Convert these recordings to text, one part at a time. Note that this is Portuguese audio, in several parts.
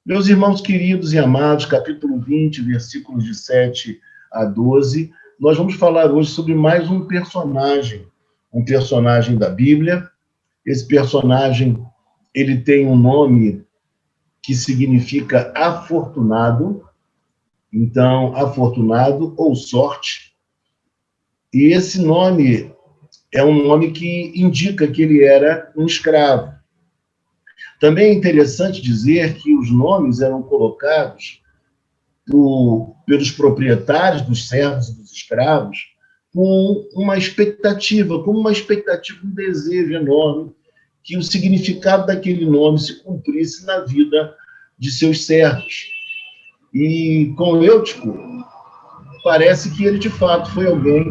Meus irmãos queridos e amados, capítulo 20, versículos de 7 a 12, nós vamos falar hoje sobre mais um personagem da Bíblia. Esse personagem, ele tem um nome que significa afortunado, então, afortunado ou sorte. E esse nome é um nome que indica que ele era um escravo. Também é interessante dizer que os nomes eram colocados pelos proprietários dos servos e dos escravos com uma expectativa, um desejo enorme que o significado daquele nome se cumprisse na vida de seus servos. E com Eutico, parece que ele de fato foi alguém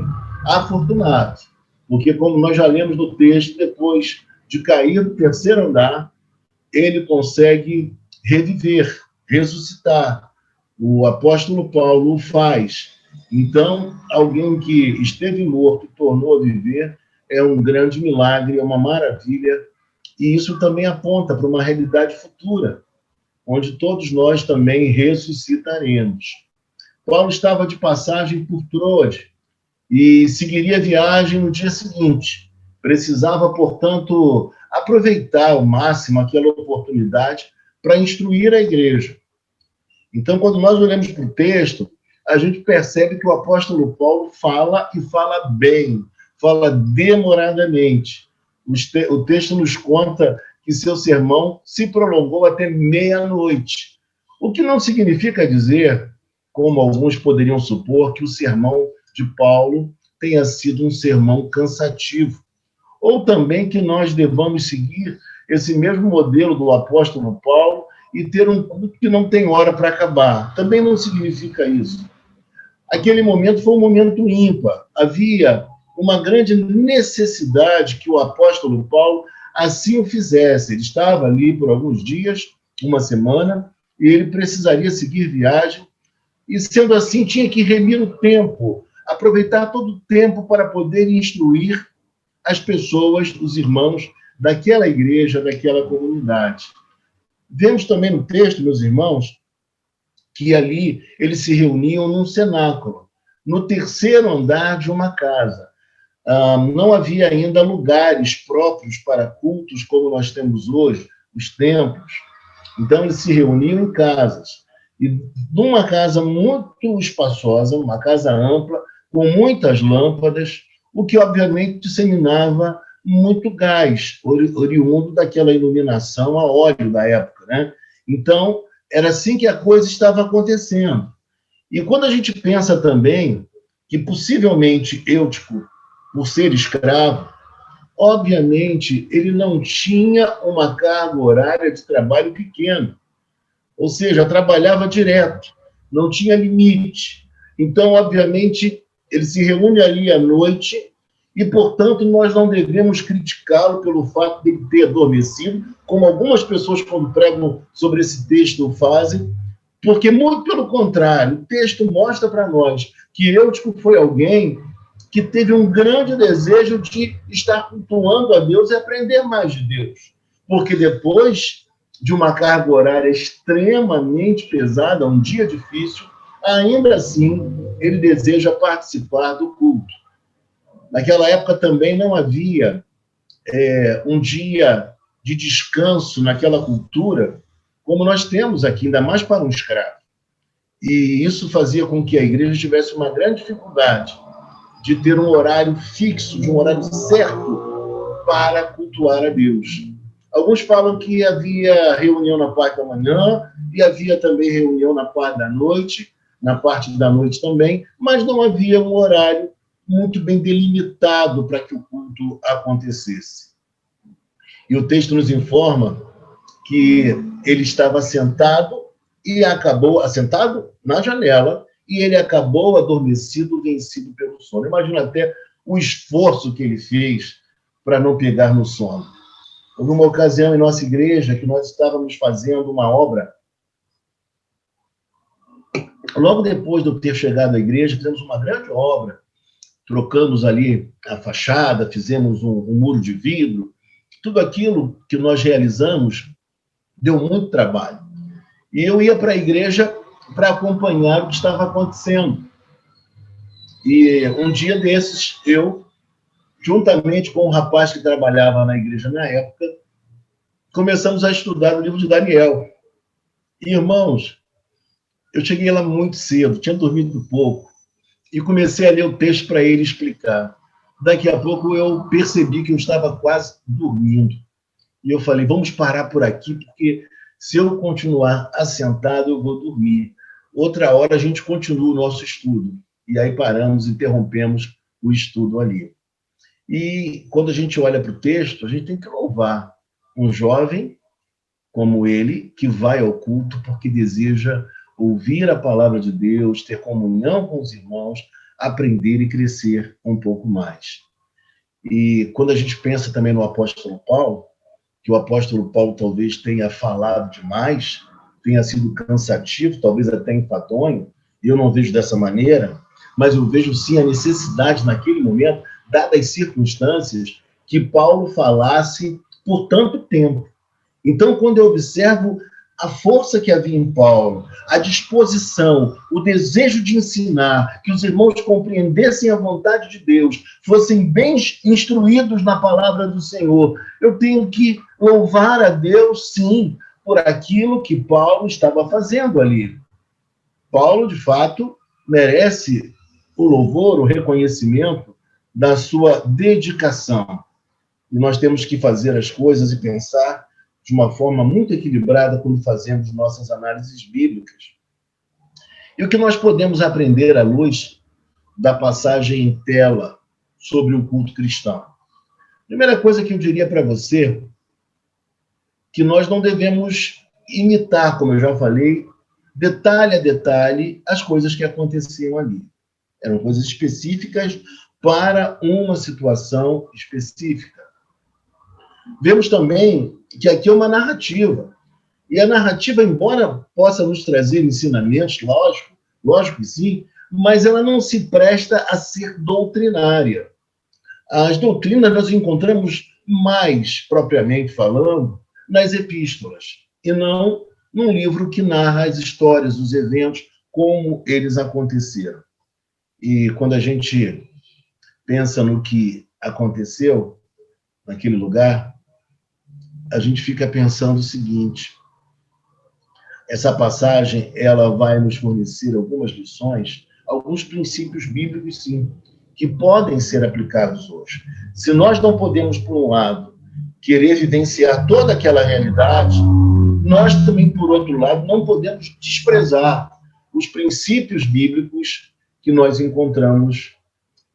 afortunado, porque como nós já lemos no texto, depois de cair do terceiro andar, ele consegue reviver, ressuscitar. O apóstolo Paulo o faz. Então, alguém que esteve morto e tornou a viver é um grande milagre, é uma maravilha, e isso também aponta para uma realidade futura, onde todos nós também ressuscitaremos. Paulo estava de passagem por Troade e seguiria a viagem no dia seguinte. Precisava, portanto, aproveitar ao máximo aquela oportunidade para instruir a igreja. Então, quando nós olhamos para o texto, a gente percebe que o apóstolo Paulo fala e fala bem, fala demoradamente. O texto nos conta que seu sermão se prolongou até meia-noite, o que não significa dizer, como alguns poderiam supor, que o sermão de Paulo tenha sido um sermão cansativo, ou também que nós devamos seguir esse mesmo modelo do apóstolo Paulo e ter um culto que não tem hora para acabar. Também não significa isso. Aquele momento foi um momento ímpar. Havia uma grande necessidade que o apóstolo Paulo assim o fizesse. Ele estava ali por alguns dias, uma semana, e ele precisaria seguir viagem, e sendo assim, tinha que remir o tempo, aproveitar todo o tempo para poder instruir as pessoas, os irmãos daquela igreja, daquela comunidade. Vemos também no texto, meus irmãos, que ali eles se reuniam num cenáculo, no terceiro andar de uma casa. Não havia ainda lugares próprios para cultos como nós temos hoje, os templos. Então, eles se reuniam em casas. E numa casa muito espaçosa, uma casa ampla, com muitas lâmpadas, o que, obviamente, disseminava muito gás, oriundo daquela iluminação a óleo da época, né? Então, era assim que a coisa estava acontecendo. E quando a gente pensa também que, possivelmente, Eutico, por ser escravo, obviamente, ele não tinha uma carga horária de trabalho pequena. Ou seja, trabalhava direto, não tinha limite. Então, obviamente, ele se reúne ali à noite e, portanto, nós não devemos criticá-lo pelo fato de ele ter adormecido, como algumas pessoas, quando pregam sobre esse texto, o fazem, porque, muito pelo contrário, o texto mostra para nós que Eutico foi alguém que teve um grande desejo de estar cultuando a Deus e aprender mais de Deus. Porque depois de uma carga horária extremamente pesada, um dia difícil, ainda assim, ele deseja participar do culto. Naquela época também não havia um dia de descanso naquela cultura, como nós temos aqui, ainda mais para um escravo. E isso fazia com que a igreja tivesse uma grande dificuldade de ter um horário fixo, de um horário certo para cultuar a Deus. Alguns falam que havia reunião na parte da manhã e havia também reunião na parte da noite também, mas não havia um horário muito bem delimitado para que o culto acontecesse. E o texto nos informa que ele estava assentado na janela, e ele acabou adormecido, vencido pelo sono. Imagina até o esforço que ele fez para não pegar no sono. Houve uma ocasião em nossa igreja que nós estávamos fazendo uma obra. Logo depois de eu ter chegado à igreja, fizemos uma grande obra. Trocamos ali a fachada, fizemos um muro de vidro. Tudo aquilo que nós realizamos deu muito trabalho. E eu ia para a igreja para acompanhar o que estava acontecendo. E um dia desses, eu, juntamente com um rapaz que trabalhava na igreja na época, começamos a estudar o livro de Daniel. E, irmãos, eu cheguei lá muito cedo, tinha dormido pouco, e comecei a ler o texto para ele explicar. Daqui a pouco eu percebi que eu estava quase dormindo. E eu falei, vamos parar por aqui, porque se eu continuar assentado, eu vou dormir. Outra hora a gente continua o nosso estudo. E aí paramos, interrompemos o estudo ali. E quando a gente olha para o texto, a gente tem que louvar um jovem como ele, que vai ao culto porque deseja ouvir a palavra de Deus, ter comunhão com os irmãos, aprender e crescer um pouco mais. E quando a gente pensa também no apóstolo Paulo, que o apóstolo Paulo talvez tenha falado demais, tenha sido cansativo, talvez até enfadonho, e eu não vejo dessa maneira, mas eu vejo sim a necessidade naquele momento, dadas as circunstâncias, que Paulo falasse por tanto tempo. Então, quando eu observo a força que havia em Paulo, a disposição, o desejo de ensinar, que os irmãos compreendessem a vontade de Deus, fossem bem instruídos na palavra do Senhor, eu tenho que louvar a Deus, sim, por aquilo que Paulo estava fazendo ali. Paulo, de fato, merece o louvor, o reconhecimento da sua dedicação. E nós temos que fazer as coisas e pensar de uma forma muito equilibrada quando fazemos nossas análises bíblicas. E o que nós podemos aprender à luz da passagem em tela sobre o culto cristão? Primeira coisa que eu diria para você, que nós não devemos imitar, como eu já falei, detalhe a detalhe, as coisas que aconteciam ali. Eram coisas específicas para uma situação específica. Vemos também que aqui é uma narrativa. E a narrativa, embora possa nos trazer ensinamentos, lógico que sim, mas ela não se presta a ser doutrinária. As doutrinas nós encontramos mais, propriamente falando, nas epístolas, e não num livro que narra as histórias, os eventos, como eles aconteceram. E quando a gente pensa no que aconteceu naquele lugar, a gente fica pensando o seguinte: essa passagem ela vai nos fornecer algumas lições, alguns princípios bíblicos, sim, que podem ser aplicados hoje. Se nós não podemos, por um lado, querer evidenciar toda aquela realidade, nós também, por outro lado, não podemos desprezar os princípios bíblicos que nós encontramos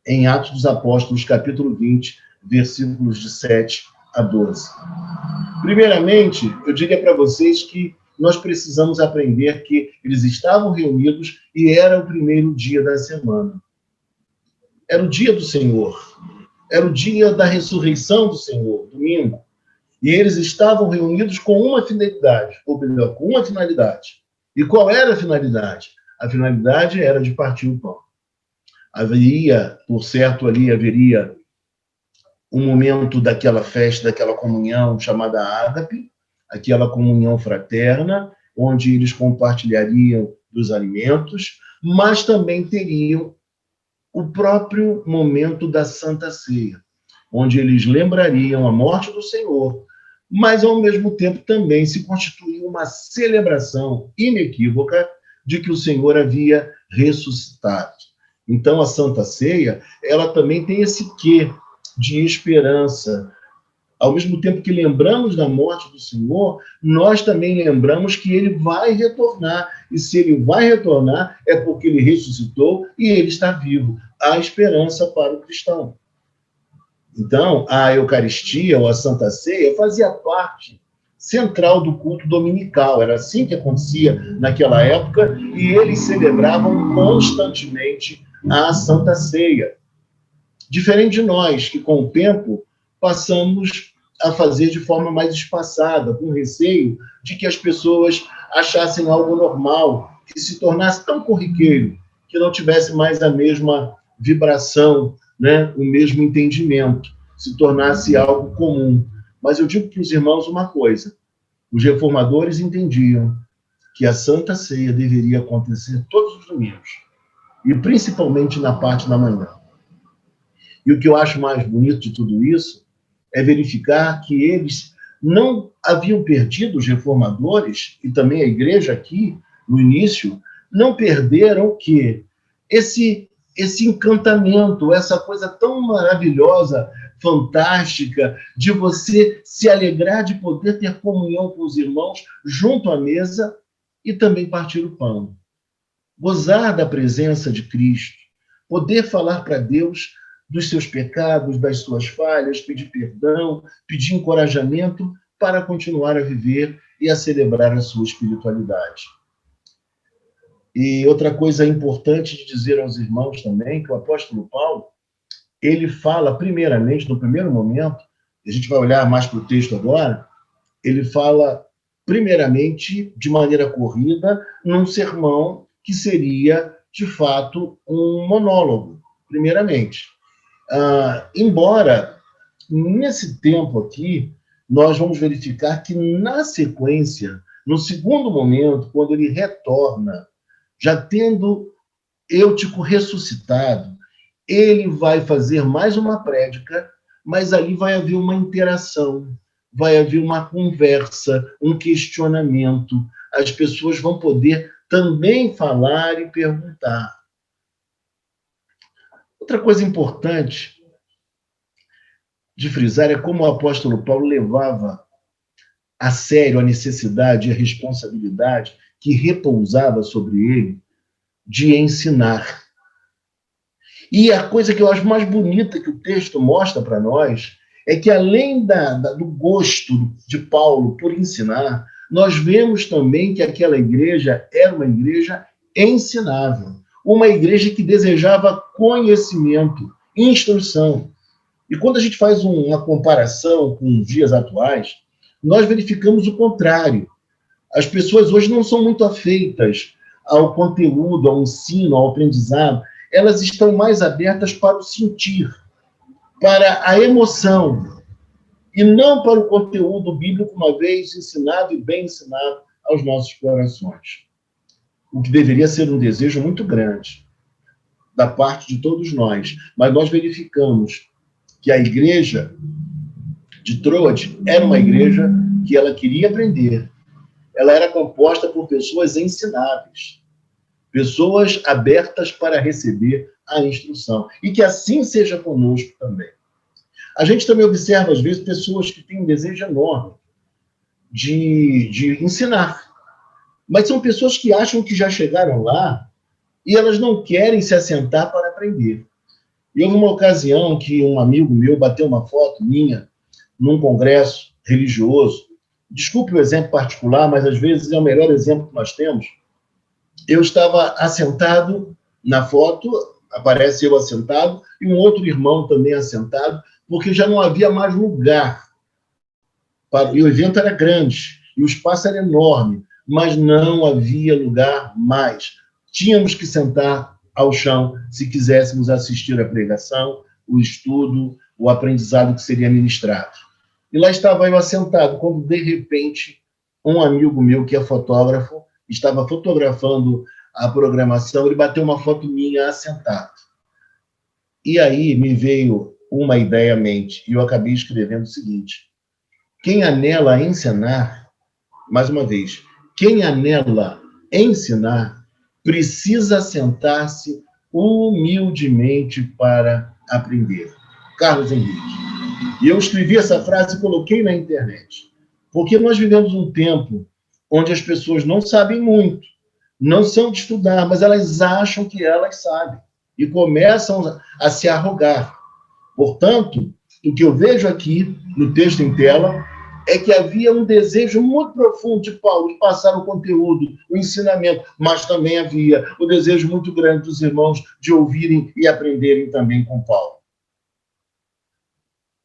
em Atos dos Apóstolos, capítulo 20, versículos de 7 a 12. Primeiramente, eu diria para vocês que nós precisamos aprender que eles estavam reunidos e era o primeiro dia da semana. Era o dia do Senhor. Era o dia da ressurreição do Senhor, domingo. E eles estavam reunidos com uma finalidade, ou melhor, com uma finalidade. E qual era a finalidade? A finalidade era de partir o pão. Haveria, por certo, ali haveria um momento daquela festa, daquela comunhão chamada ágape, aquela comunhão fraterna, onde eles compartilhariam dos alimentos, mas também teriam o próprio momento da Santa Ceia, onde eles lembrariam a morte do Senhor, mas, ao mesmo tempo, também se constituía uma celebração inequívoca de que o Senhor havia ressuscitado. Então, a Santa Ceia, ela também tem esse quê de esperança. Ao mesmo tempo que lembramos da morte do Senhor, nós também lembramos que ele vai retornar. E se ele vai retornar, é porque ele ressuscitou e ele está vivo. Há esperança para o cristão. Então, a Eucaristia, ou a Santa Ceia, fazia parte central do culto dominical. Era assim que acontecia naquela época, e eles celebravam constantemente a Santa Ceia. Diferente de nós, que com o tempo passamos a fazer de forma mais espaçada, com receio de que as pessoas achassem algo normal, que se tornasse tão corriqueiro, que não tivesse mais a mesma vibração, né? O mesmo entendimento, se tornasse algo comum. Mas eu digo para os irmãos uma coisa: os reformadores entendiam que a Santa Ceia deveria acontecer todos os domingos, e principalmente na parte da manhã. E o que eu acho mais bonito de tudo isso é verificar que eles não haviam perdido, os reformadores, e também a igreja aqui, no início, não perderam o quê? Esse encantamento, essa coisa tão maravilhosa, fantástica, de você se alegrar de poder ter comunhão com os irmãos junto à mesa e também partir o pão. Gozar da presença de Cristo, poder falar para Deus dos seus pecados, das suas falhas, pedir perdão, pedir encorajamento para continuar a viver e a celebrar a sua espiritualidade. E outra coisa importante de dizer aos irmãos também, que o apóstolo Paulo, ele fala primeiramente, no primeiro momento, e a gente vai olhar mais para o texto agora, ele fala primeiramente, de maneira corrida, num sermão que seria, de fato, um monólogo, primeiramente. Embora, nesse tempo aqui, nós vamos verificar que, na sequência, no segundo momento, quando ele retorna, já tendo Eutico ressuscitado, ele vai fazer mais uma prédica, mas ali vai haver uma interação, vai haver uma conversa, um questionamento. As pessoas vão poder também falar e perguntar. Outra coisa importante de frisar é como o apóstolo Paulo levava a sério a necessidade e a responsabilidade que repousava sobre ele de ensinar. E a coisa que eu acho mais bonita que o texto mostra para nós é que, além do gosto de Paulo por ensinar, nós vemos também que aquela igreja era uma igreja ensinável, uma igreja que desejava conhecimento, instrução. E quando a gente faz uma comparação com os dias atuais, nós verificamos o contrário. As pessoas hoje não são muito afeitas ao conteúdo, ao ensino, ao aprendizado. Elas estão mais abertas para o sentir, para a emoção, e não para o conteúdo bíblico, uma vez ensinado e bem ensinado aos nossos corações. O que deveria ser um desejo muito grande da parte de todos nós. Mas nós verificamos que a igreja de Troade era uma igreja que ela queria aprender. Ela era composta por pessoas ensináveis, pessoas abertas para receber a instrução. E que assim seja conosco também. A gente também observa, às vezes, pessoas que têm um desejo enorme de ensinar. Mas são pessoas que acham que já chegaram lá e elas não querem se assentar para aprender. E houve uma ocasião que um amigo meu bateu uma foto minha num congresso religioso. Desculpe o exemplo particular, mas às vezes é o melhor exemplo que nós temos. Eu estava assentado na foto, aparece eu assentado, e um outro irmão também assentado, porque já não havia mais lugar. E o evento era grande, e o espaço era enorme, mas não havia lugar mais. Tínhamos que sentar ao chão se quiséssemos assistir à pregação, o estudo, o aprendizado que seria ministrado. E lá estava eu assentado, quando, de repente, um amigo meu, que é fotógrafo, estava fotografando a programação, ele bateu uma foto minha assentado. E aí me veio uma ideia à mente, e eu acabei escrevendo o seguinte: quem anela a ensinar, mais uma vez, quem anela ensinar, precisa sentar-se humildemente para aprender. Carlos Henrique. E eu escrevi essa frase e coloquei na internet. Porque nós vivemos um tempo onde as pessoas não sabem muito, não são de estudar, mas elas acham que elas sabem e começam a se arrogar. Portanto, o que eu vejo aqui no texto em tela é que havia um desejo muito profundo de Paulo de passar o conteúdo, o ensinamento, mas também havia o desejo muito grande dos irmãos de ouvirem e aprenderem também com Paulo.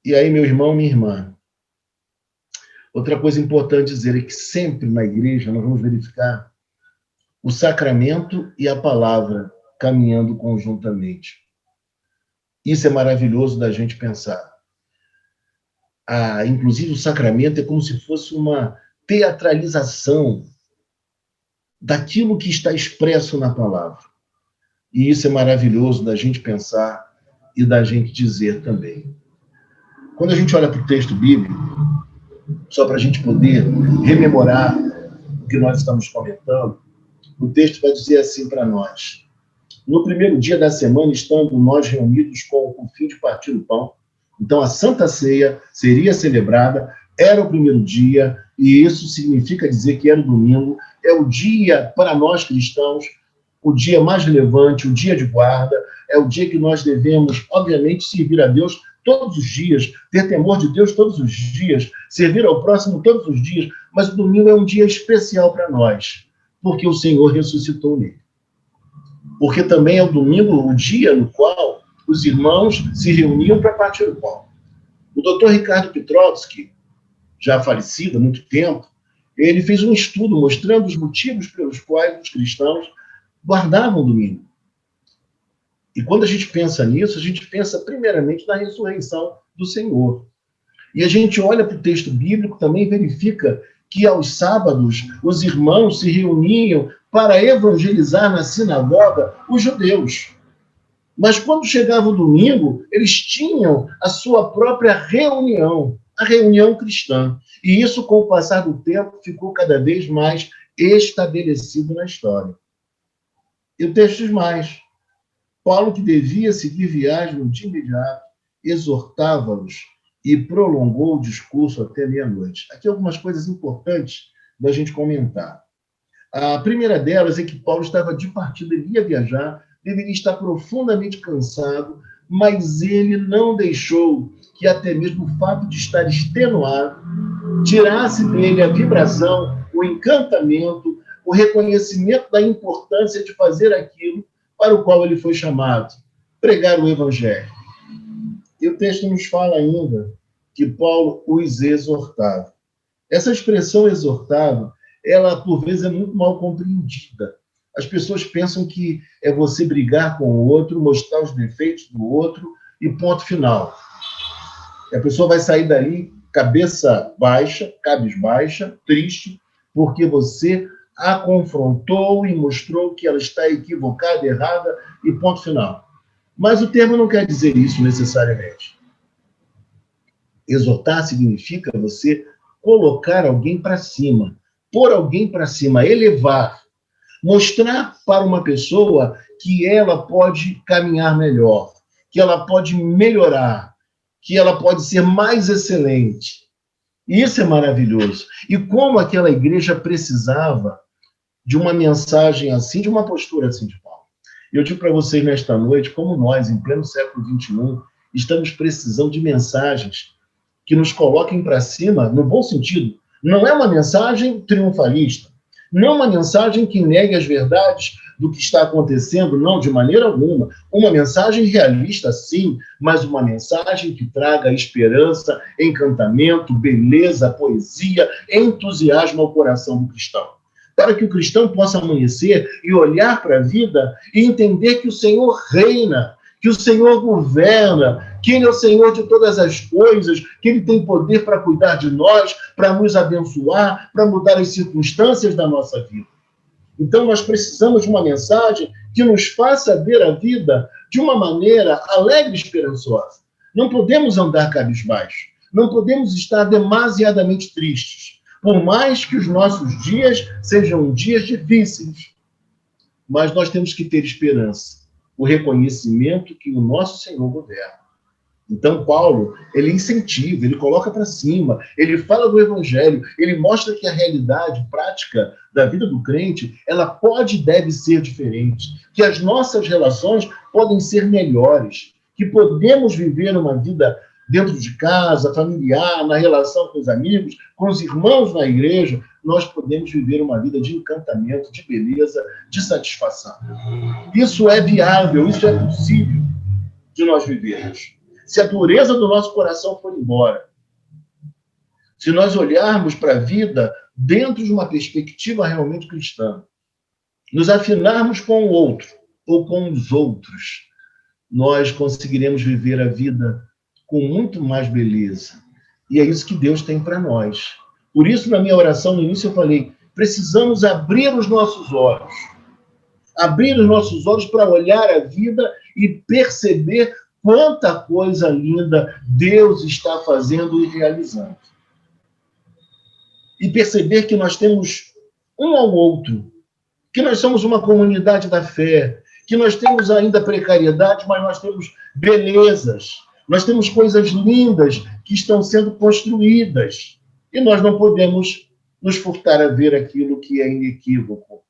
E aí, meu irmão, minha irmã, outra coisa importante dizer é que sempre na igreja nós vamos verificar o sacramento e a palavra caminhando conjuntamente. Isso é maravilhoso da gente pensar. Inclusive, o sacramento é como se fosse uma teatralização daquilo que está expresso na palavra. E isso é maravilhoso da gente pensar e da gente dizer também. Quando a gente olha para o texto bíblico, só para a gente poder rememorar o que nós estamos comentando, o texto vai dizer assim para nós: no primeiro dia da semana, estando nós reunidos com o fim de partir o pão, então a Santa Ceia seria celebrada, era o primeiro dia, e isso significa dizer que era o domingo, é o dia, para nós cristãos, o dia mais relevante, o dia de guarda, é o dia que nós devemos, obviamente, servir a Deus todos os dias, ter temor de Deus todos os dias, servir ao próximo todos os dias, mas o domingo é um dia especial para nós, porque o Senhor ressuscitou nele. Porque também é o domingo, o dia no qual os irmãos se reuniam para partir o pão. O Dr. Ricardo Petrovsky, já falecido há muito tempo, ele fez um estudo mostrando os motivos pelos quais os cristãos guardavam o domingo. E quando a gente pensa nisso, a gente pensa primeiramente na ressurreição do Senhor. E a gente olha para o texto bíblico também e verifica que aos sábados os irmãos se reuniam para evangelizar na sinagoga os judeus. Mas quando chegava o domingo, eles tinham a sua própria reunião, a reunião cristã. E isso, com o passar do tempo, ficou cada vez mais estabelecido na história. E o texto diz mais: Paulo, que devia seguir viagem de imediato, exortava-os e prolongou o discurso até meia-noite. Aqui algumas coisas importantes da gente comentar. A primeira delas é que Paulo estava de partida, ele ia viajar, deveria estar profundamente cansado, mas ele não deixou que até mesmo o fato de estar extenuado tirasse dele a vibração, o encantamento, o reconhecimento da importância de fazer aquilo para o qual ele foi chamado, pregar o Evangelho. E o texto nos fala ainda que Paulo os exortava. Essa expressão exortava, ela por vezes é muito mal compreendida. As pessoas pensam que é você brigar com o outro, mostrar os defeitos do outro e ponto final. E a pessoa vai sair daí cabeça baixa, cabisbaixa, triste, porque você a confrontou e mostrou que ela está equivocada, errada e ponto final. Mas o termo não quer dizer isso necessariamente. Exortar significa você colocar alguém para cima, pôr alguém para cima, elevar, mostrar para uma pessoa que ela pode caminhar melhor, que ela pode melhorar, que ela pode ser mais excelente. Isso é maravilhoso. E como aquela igreja precisava de uma mensagem assim, de uma postura assim de Paulo. Eu digo para vocês nesta noite, como nós, em pleno século XXI, estamos precisando de mensagens que nos coloquem para cima, no bom sentido. Não é uma mensagem triunfalista, não uma mensagem que negue as verdades do que está acontecendo, não, de maneira alguma. Uma mensagem realista, sim, mas uma mensagem que traga esperança, encantamento, beleza, poesia, entusiasmo ao coração do cristão. Para que o cristão possa amanhecer e olhar para a vida e entender que o Senhor reina, que o Senhor governa, que Ele é o Senhor de todas as coisas, que Ele tem poder para cuidar de nós, para nos abençoar, para mudar as circunstâncias da nossa vida. Então, nós precisamos de uma mensagem que nos faça ver a vida de uma maneira alegre e esperançosa. Não podemos andar cabisbaixo, não podemos estar demasiadamente tristes, por mais que os nossos dias sejam dias difíceis. Mas nós temos que ter esperança, o reconhecimento que o nosso Senhor governa. Então, Paulo, ele incentiva, ele coloca para cima, ele fala do Evangelho, ele mostra que a realidade prática da vida do crente, ela pode e deve ser diferente, que as nossas relações podem ser melhores, que podemos viver uma vida dentro de casa, familiar, na relação com os amigos, com os irmãos na igreja, nós podemos viver uma vida de encantamento, de beleza, de satisfação. Isso é viável, isso é possível de nós vivermos. Se a dureza do nosso coração for embora, se nós olharmos para a vida dentro de uma perspectiva realmente cristã, nos afinarmos com o outro ou com os outros, nós conseguiremos viver a vida com muito mais beleza. E é isso que Deus tem para nós. Por isso, na minha oração no início, eu falei precisamos abrir os nossos olhos. Abrir os nossos olhos para olhar a vida e perceber quanta coisa linda Deus está fazendo e realizando. E perceber que nós temos um ao outro, que nós somos uma comunidade da fé, que nós temos ainda precariedade, mas nós temos belezas, nós temos coisas lindas que estão sendo construídas. E nós não podemos nos furtar a ver aquilo que é inequívoco.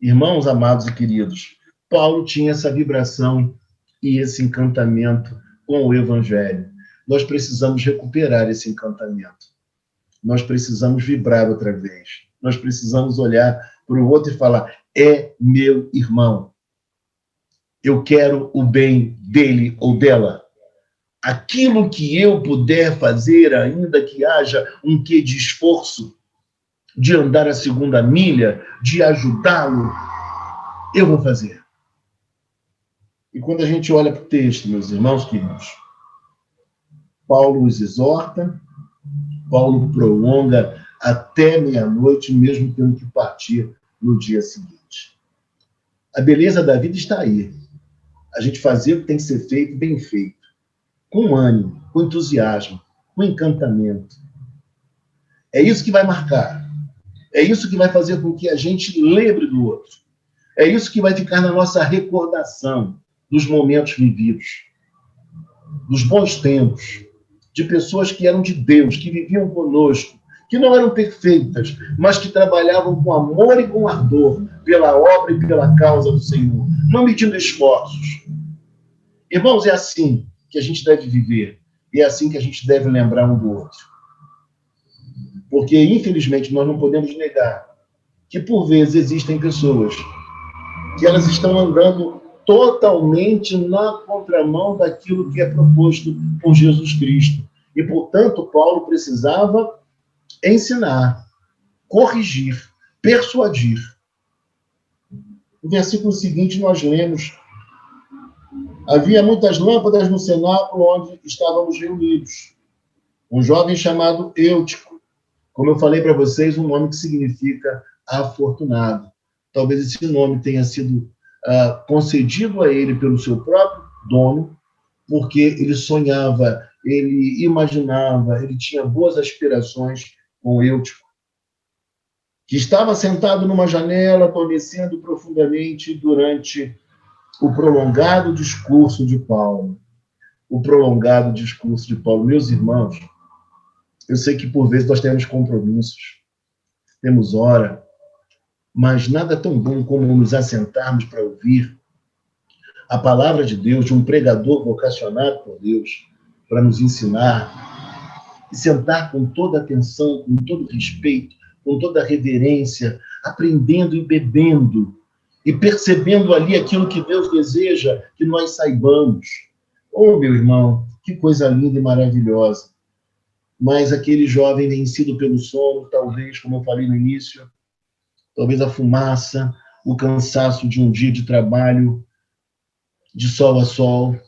Irmãos amados e queridos, Paulo tinha essa vibração e esse encantamento com o Evangelho. Nós precisamos recuperar esse encantamento. Nós precisamos vibrar outra vez. Nós precisamos olhar para o outro e falar: é meu irmão. Eu quero o bem dele ou dela. Aquilo que eu puder fazer, ainda que haja um quê de esforço, de andar a segunda milha, de ajudá-lo, eu vou fazer. E quando a gente olha para o texto, meus irmãos queridos, Paulo os exorta, Paulo prolonga até meia-noite, mesmo tendo que partir no dia seguinte. A beleza da vida está aí. A gente fazer o que tem que ser feito, bem feito, com ânimo, com entusiasmo, com encantamento. É isso que vai marcar. É isso que vai fazer com que a gente lembre do outro. É isso que vai ficar na nossa recordação dos momentos vividos, dos bons tempos, de pessoas que eram de Deus, que viviam conosco, que não eram perfeitas, mas que trabalhavam com amor e com ardor pela obra e pela causa do Senhor, não medindo esforços. Irmãos, é assim que a gente deve viver, e é assim que a gente deve lembrar um do outro. Porque, infelizmente, nós não podemos negar que, por vezes, existem pessoas que elas estão andando totalmente na contramão daquilo que é proposto por Jesus Cristo. E, portanto, Paulo precisava ensinar, corrigir, persuadir. No versículo seguinte, nós lemos: havia muitas lâmpadas no cenáculo onde estávamos reunidos. Um jovem chamado Eutico, como eu falei para vocês, um nome que significa afortunado. Talvez esse nome tenha sido concedido a ele pelo seu próprio dono, porque ele sonhava, ele imaginava, ele tinha boas aspirações com Eutico, que estava sentado numa janela, adormecendo profundamente durante o prolongado discurso de Paulo. O prolongado discurso de Paulo. Meus irmãos, eu sei que por vezes nós temos compromissos, temos hora, mas nada tão bom como nos assentarmos para ouvir a palavra de Deus, de um pregador vocacionado por Deus, para nos ensinar, e sentar com toda atenção, com todo respeito, com toda reverência, aprendendo e bebendo, e percebendo ali aquilo que Deus deseja que nós saibamos. Oh, meu irmão, que coisa linda e maravilhosa. Mas aquele jovem vencido pelo sono, talvez, como eu falei no início, talvez a fumaça, o cansaço de um dia de trabalho, de sol a sol,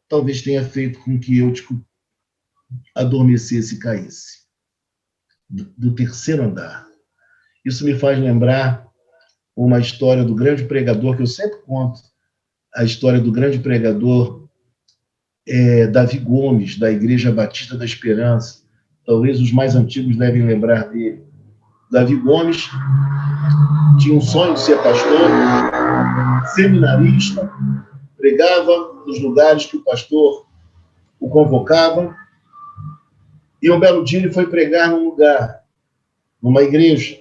talvez tenha feito com que Eutico adormecesse e caísse do terceiro andar. Isso me faz lembrar uma história do grande pregador, que eu sempre conto, a história do grande pregador Davi Gomes, da Igreja Batista da Esperança. Talvez os mais antigos devem lembrar dele. Davi Gomes tinha um sonho de ser pastor, seminarista, pregava nos lugares que o pastor o convocava, e um belo dia ele foi pregar num lugar, numa igreja,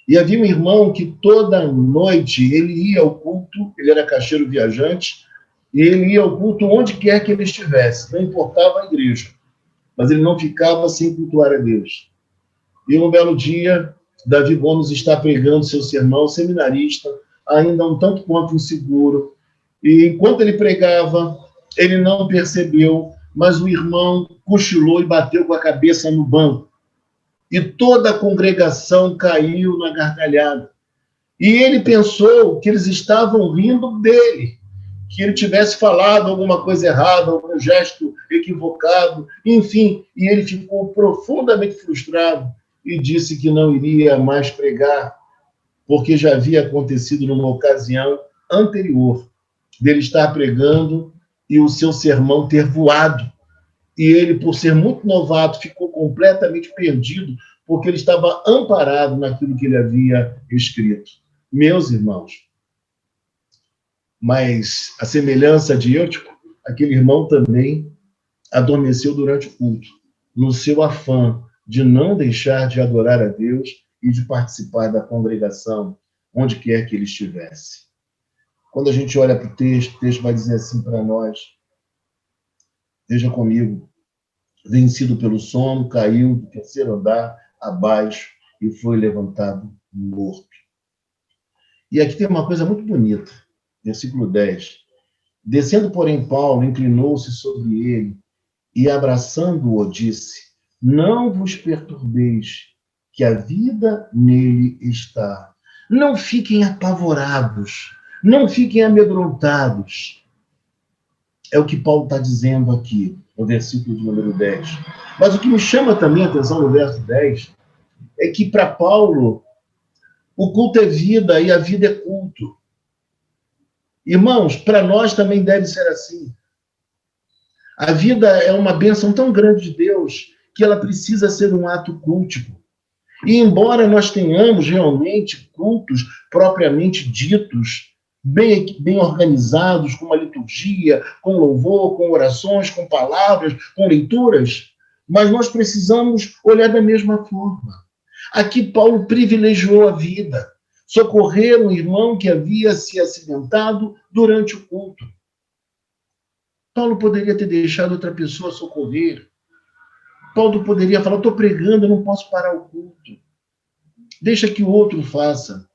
e havia um irmão que toda noite ele ia ao culto, ele era caixeiro viajante, e ele ia ao culto onde quer que ele estivesse, não importava a igreja, mas ele não ficava sem cultuar a Deus. E um belo dia, Davi Gomes está pregando seu sermão, seminarista, ainda um tanto quanto inseguro, e enquanto ele pregava, ele não percebeu, mas o irmão cochilou e bateu com a cabeça no banco. E toda a congregação caiu na gargalhada. E ele pensou que eles estavam rindo dele, que ele tivesse falado alguma coisa errada, algum gesto equivocado, enfim, e ele ficou profundamente frustrado. e disse que não iria mais pregar, porque já havia acontecido numa ocasião anterior dele estar pregando e o seu sermão ter voado. E ele, por ser muito novato, ficou completamente perdido, porque ele estava amparado naquilo que ele havia escrito. Meus irmãos, mas a semelhança de Eutico, aquele irmão também adormeceu durante o culto, no seu afã de não deixar de adorar a Deus e de participar da congregação, onde quer que ele estivesse. Quando a gente olha para o texto vai dizer assim para nós, veja comigo, vencido pelo sono, caiu do terceiro andar abaixo e foi levantado morto. E aqui tem uma coisa muito bonita, versículo 10. Descendo, porém, Paulo, inclinou-se sobre ele e, abraçando-o, disse: não vos perturbeis, que a vida nele está. Não fiquem apavorados, não fiquem amedrontados. É o que Paulo está dizendo aqui, no versículo de número 10. Mas o que me chama também a atenção no verso 10 é que, para Paulo, o culto é vida e a vida é culto. Irmãos, para nós também deve ser assim. A vida é uma bênção tão grande de Deus que ela precisa ser um ato cultico. E embora nós tenhamos realmente cultos propriamente ditos, bem organizados, com uma liturgia, com louvor, com orações, com palavras, com leituras, mas nós precisamos olhar da mesma forma. Aqui Paulo privilegiou a vida, socorrer um irmão que havia se acidentado durante o culto. Paulo poderia ter deixado outra pessoa socorrer. Paulo poderia falar, estou pregando, eu não posso parar o culto. Deixa que o outro faça.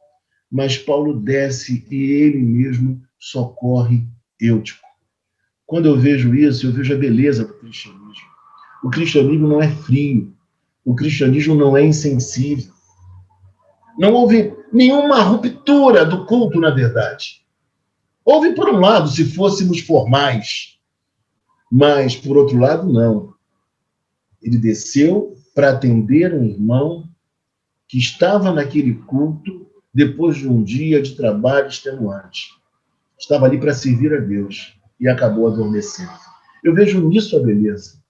Mas Paulo desce e ele mesmo socorre Eutico. Quando eu vejo isso, eu vejo a beleza do cristianismo. O cristianismo não é frio. O cristianismo não é insensível. Não houve nenhuma ruptura do culto, na verdade. Houve, por um lado, se fôssemos formais, mas, por outro lado, não. Ele desceu para atender um irmão que estava naquele culto depois de um dia de trabalho extenuante. Estava ali para servir a Deus e acabou adormecendo. Eu vejo nisso a beleza.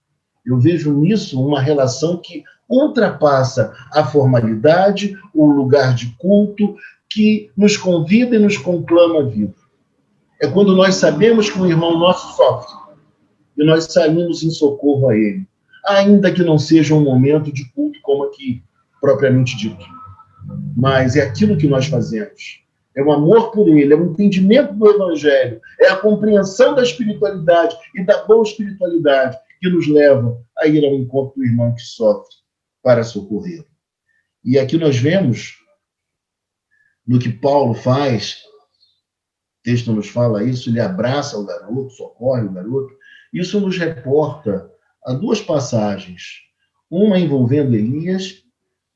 Eu vejo nisso uma relação que ultrapassa a formalidade, o lugar de culto, que nos convida e nos conclama a vida. É quando nós sabemos que um irmão nosso sofre e nós saímos em socorro a ele, ainda que não seja um momento de culto como aqui, propriamente dito. Mas é aquilo que nós fazemos. É o amor por ele, é o entendimento do evangelho, é a compreensão da espiritualidade e da boa espiritualidade que nos leva a ir ao encontro do irmão que sofre para socorrê-lo. E aqui nós vemos, no que Paulo faz, o texto nos fala isso, ele abraça o garoto, socorre o garoto. Isso nos reporta a duas passagens, uma envolvendo Elias,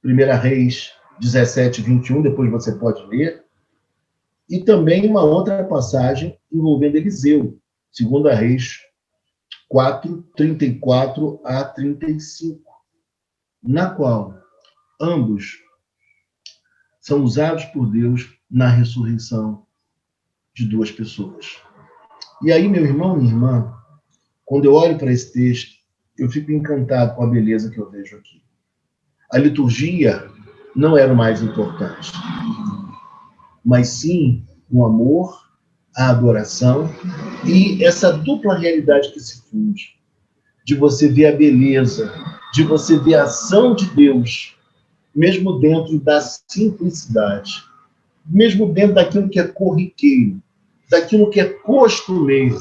1 Reis 17, 21, depois você pode ler, e também uma outra passagem envolvendo Eliseu, 2 Reis 4, 34 a 35, na qual ambos são usados por Deus na ressurreição de duas pessoas. E aí, meu irmão, minha irmã, quando eu olho para esse texto, eu fico encantado com a beleza que eu vejo aqui. A liturgia não era o mais importante, mas sim o amor, a adoração e essa dupla realidade que se funde, de você ver a beleza, de você ver a ação de Deus, mesmo dentro da simplicidade, mesmo dentro daquilo que é corriqueiro, daquilo que é costumeiro.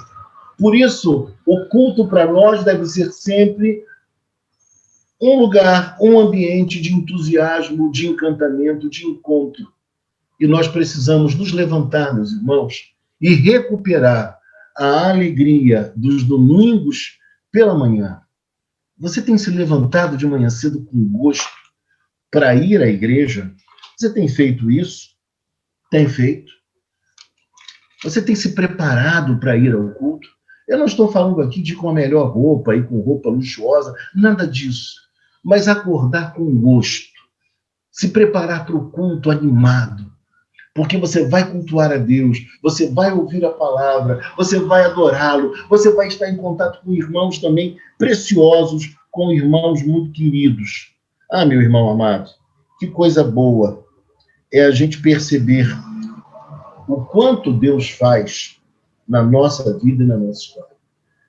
Por isso, o culto para nós deve ser sempre um lugar, um ambiente de entusiasmo, de encantamento, de encontro. E nós precisamos nos levantar, meus irmãos, e recuperar a alegria dos domingos pela manhã. Você tem se levantado de manhã cedo com gosto para ir à igreja? Você tem feito isso? Tem feito? Você tem se preparado para ir ao culto? Eu não estou falando aqui de ir com a melhor roupa, ir com roupa luxuosa, nada disso. Mas acordar com gosto, se preparar para o culto animado, porque você vai cultuar a Deus, você vai ouvir a palavra, você vai adorá-lo, você vai estar em contato com irmãos também preciosos, com irmãos muito queridos. Ah, meu irmão amado, que coisa boa é a gente perceber o quanto Deus faz na nossa vida e na nossa história.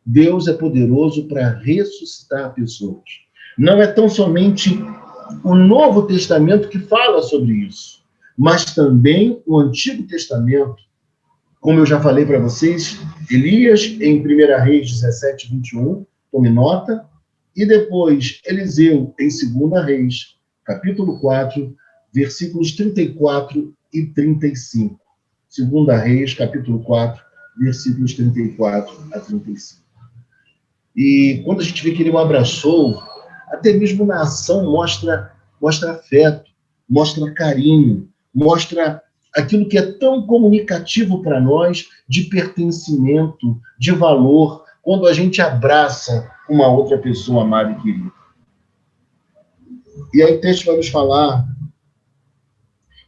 Deus é poderoso para ressuscitar pessoas. Não é tão somente o Novo Testamento que fala sobre isso, mas também o Antigo Testamento. Como eu já falei para vocês, Elias em 1 Reis 17, 21, tome nota, e depois Eliseu em 2 Reis, capítulo 4, versículos 34 e 35. 2 Reis, capítulo 4, versículos 34 a 35. E quando a gente vê que ele o abraçou, até mesmo na ação mostra afeto, mostra carinho, mostra aquilo que é tão comunicativo para nós de pertencimento, de valor, quando a gente abraça uma outra pessoa amada e querida. E aí o texto vai nos falar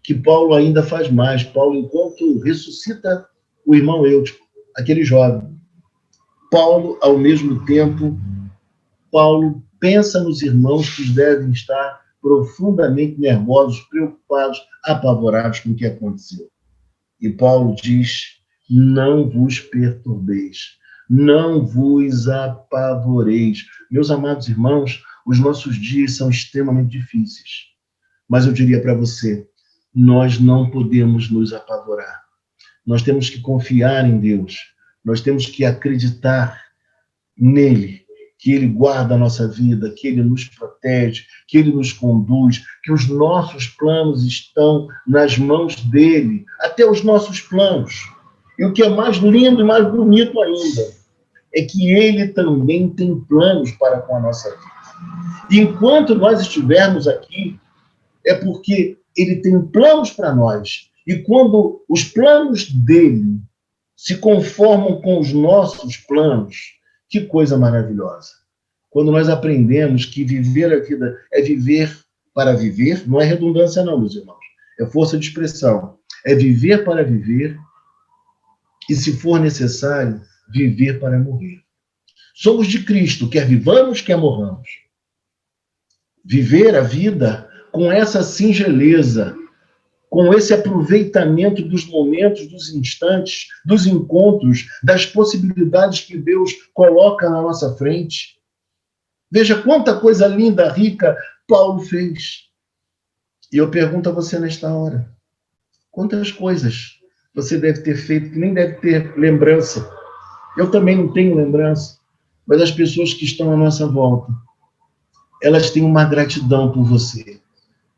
que Paulo ainda faz mais. Paulo, enquanto ressuscita o irmão Eutico, aquele jovem, Paulo, ao mesmo tempo, Paulo pensa nos irmãos que devem estar profundamente nervosos, preocupados, apavorados com o que aconteceu. E Paulo diz: não vos perturbeis, não vos apavoreis. Meus amados irmãos, os nossos dias são extremamente difíceis. Mas eu diria para você, nós não podemos nos apavorar. Nós temos que confiar em Deus. Nós temos que acreditar nele, que ele guarda a nossa vida, que ele nos protege, que ele nos conduz, que os nossos planos estão nas mãos dele, até os nossos planos. E o que é mais lindo e mais bonito ainda, é que ele também tem planos para com a nossa vida. E enquanto nós estivermos aqui, é porque ele tem planos para nós. E quando os planos dele se conformam com os nossos planos, que coisa maravilhosa. Quando nós aprendemos que viver a vida é viver para viver, não é redundância não, meus irmãos, é força de expressão. É viver para viver e, se for necessário, viver para morrer. Somos de Cristo, quer vivamos, quer morramos. Viver a vida com essa singeleza, com esse aproveitamento dos momentos, dos instantes, dos encontros, das possibilidades que Deus coloca na nossa frente. Veja quanta coisa linda, rica Paulo fez. E eu pergunto a você nesta hora, quantas coisas você deve ter feito que nem deve ter lembrança? Eu também não tenho lembrança, mas as pessoas que estão à nossa volta, elas têm uma gratidão por você.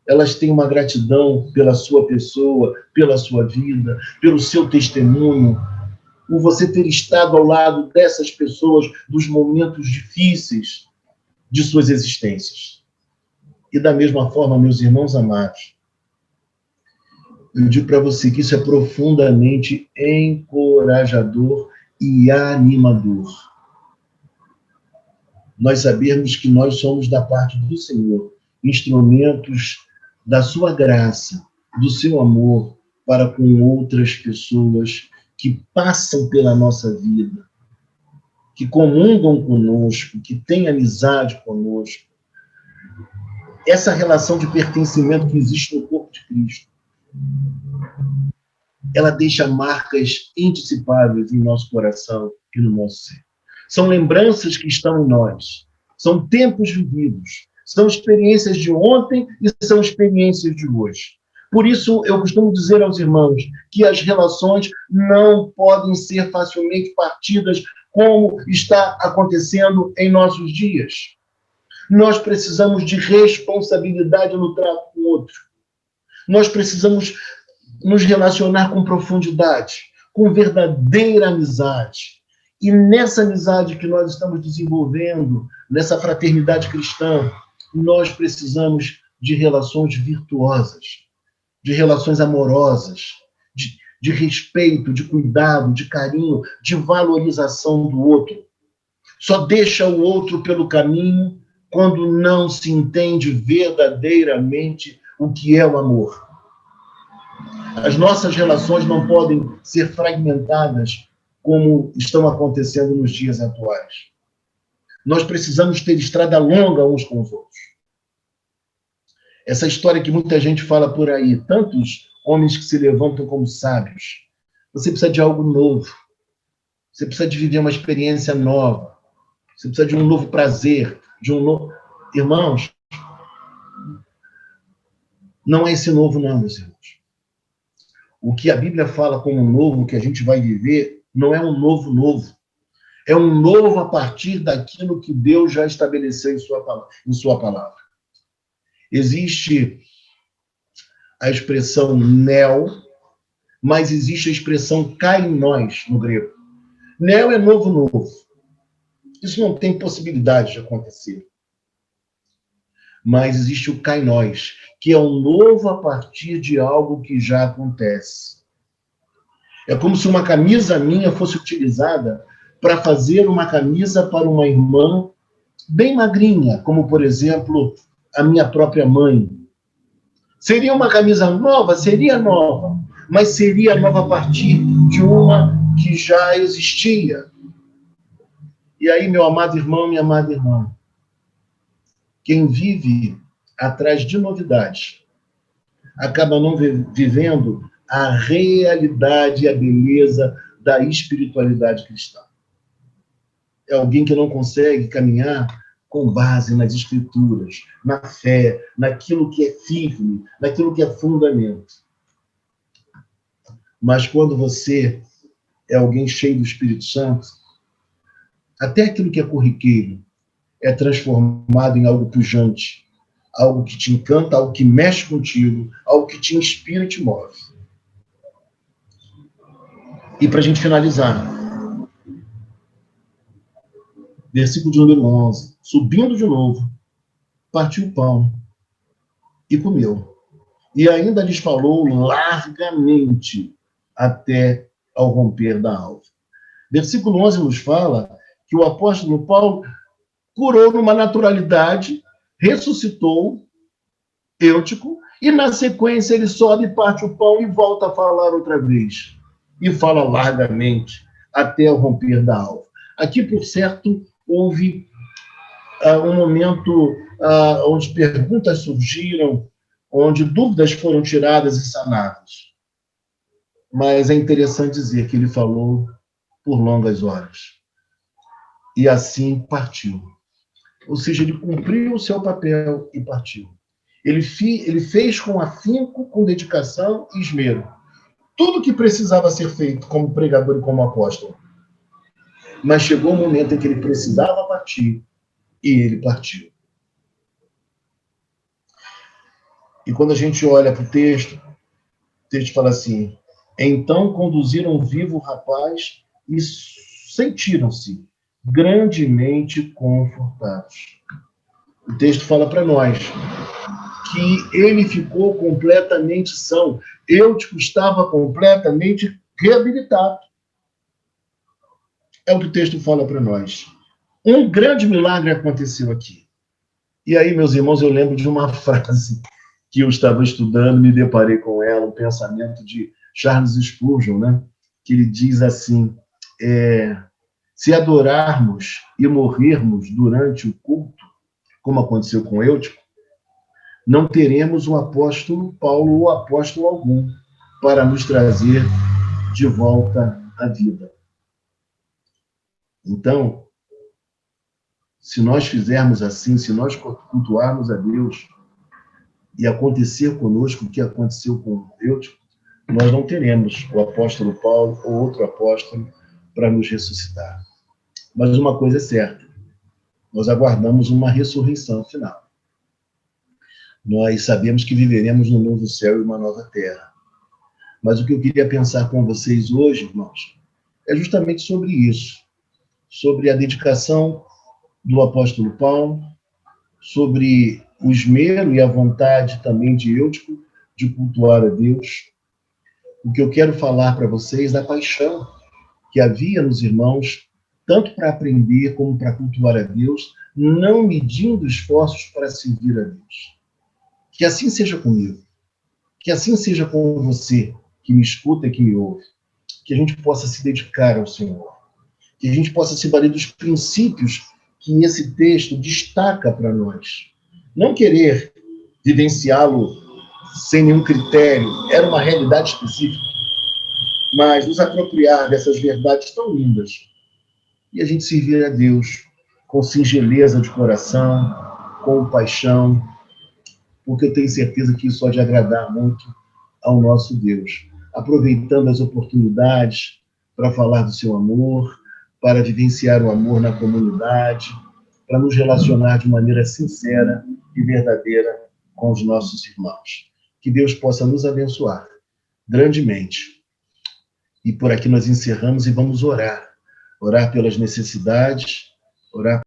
Elas têm uma gratidão pela sua pessoa, pela sua vida, pelo seu testemunho, por você ter estado ao lado dessas pessoas nos momentos difíceis de suas existências. E da mesma forma, meus irmãos amados, eu digo para você que isso é profundamente encorajador e animador. Nós sabemos que nós somos da parte do Senhor, instrumentos da sua graça, do seu amor para com outras pessoas que passam pela nossa vida, que comungam conosco, que têm amizade conosco. Essa relação de pertencimento que existe no corpo de Cristo, ela deixa marcas indissipáveis em nosso coração e no nosso ser. São lembranças que estão em nós, são tempos vividos, são experiências de ontem e são experiências de hoje. Por isso, eu costumo dizer aos irmãos que as relações não podem ser facilmente partidas como está acontecendo em nossos dias. Nós precisamos de responsabilidade no trato com o outro. Nós precisamos nos relacionar com profundidade, com verdadeira amizade. E nessa amizade que nós estamos desenvolvendo, nessa fraternidade cristã, nós precisamos de relações virtuosas, de relações amorosas, de respeito, de cuidado, de carinho, de valorização do outro. Só deixa o outro pelo caminho quando não se entende verdadeiramente o que é o amor. As nossas relações não podem ser fragmentadas como estão acontecendo nos dias atuais. Nós precisamos ter estrada longa uns com os outros. Essa história que muita gente fala por aí, tantos homens que se levantam como sábios. Você precisa de algo novo. Você precisa de viver uma experiência nova. Você precisa de um novo prazer, de um novo... Irmãos, não é esse novo não, meus irmãos. O que a Bíblia fala como novo, que a gente vai viver, não é um novo novo. É um novo a partir daquilo que Deus já estabeleceu em sua palavra. Existe a expressão neo, mas existe a expressão kainos no grego. Neo é novo novo. Isso não tem possibilidade de acontecer. Mas existe o kainos, que é um novo a partir de algo que já acontece. É como se uma camisa minha fosse utilizada para fazer uma camisa para uma irmã bem magrinha, como, por exemplo, a minha própria mãe. Seria uma camisa nova? Seria nova, mas seria nova a partir de uma que já existia. E aí, meu amado irmão, minha amada irmã, quem vive atrás de novidades acaba não vivendo a realidade e a beleza da espiritualidade cristã. É alguém que não consegue caminhar com base nas escrituras, na fé, naquilo que é firme, naquilo que é fundamento. Mas quando você é alguém cheio do Espírito Santo, até aquilo que é corriqueiro é transformado em algo pujante, algo que te encanta, algo que mexe contigo, algo que te inspira e te move. E para a gente finalizar, versículo de número 11, subindo de novo, partiu o pão e comeu. E ainda lhes falou largamente até ao romper da alva. Versículo 11 nos fala que o apóstolo Paulo curou numa naturalidade, ressuscitou Eutico, e na sequência ele sobe, parte o pão e volta a falar outra vez. E fala largamente até o romper da alva. Aqui, por certo, houve um momento onde perguntas surgiram, onde dúvidas foram tiradas e sanadas. Mas é interessante dizer que ele falou por longas horas. E assim partiu. Ou seja, ele cumpriu o seu papel e partiu. Ele fez com afinco, com dedicação e esmero. Tudo que precisava ser feito como pregador e como apóstolo. Mas chegou o momento em que ele precisava partir, e ele partiu. E quando a gente olha para o texto fala assim: então conduziram vivo o rapaz e sentiram-se grandemente confortados. O texto fala para nós que ele ficou completamente são. Eutico estava completamente reabilitado. É o que o texto fala para nós. Um grande milagre aconteceu aqui. E aí, meus irmãos, eu lembro de uma frase que eu estava estudando, me deparei com ela, um pensamento de Charles Spurgeon, né? Que ele diz assim: se adorarmos e morrermos durante o culto, como aconteceu com Eutico, não teremos o apóstolo Paulo ou apóstolo algum para nos trazer de volta à vida. Então, se nós fizermos assim, se nós cultuarmos a Deus e acontecer conosco o que aconteceu com Eutico, nós não teremos o apóstolo Paulo ou outro apóstolo para nos ressuscitar. Mas uma coisa é certa, nós aguardamos uma ressurreição final. Nós sabemos que viveremos num novo céu e uma nova terra. Mas o que eu queria pensar com vocês hoje, irmãos, é justamente sobre isso, sobre a dedicação do apóstolo Paulo, sobre o esmero e a vontade também de Eutico de cultuar a Deus. O que eu quero falar para vocês é a paixão que havia nos irmãos, tanto para aprender como para cultuar a Deus, não medindo esforços para servir a Deus. Que assim seja comigo. Que assim seja com você, que me escuta e que me ouve. Que a gente possa se dedicar ao Senhor. Que a gente possa se valer dos princípios que esse texto destaca para nós. Não querer vivenciá-lo sem nenhum critério, era uma realidade específica, mas nos apropriar dessas verdades tão lindas e a gente servir a Deus com singeleza de coração, com paixão, porque eu tenho certeza que isso pode agradar muito ao nosso Deus, aproveitando as oportunidades para falar do seu amor, para vivenciar o amor na comunidade, para nos relacionar de maneira sincera e verdadeira com os nossos irmãos. Que Deus possa nos abençoar grandemente. E por aqui nós encerramos e vamos orar. Orar pelas necessidades, orar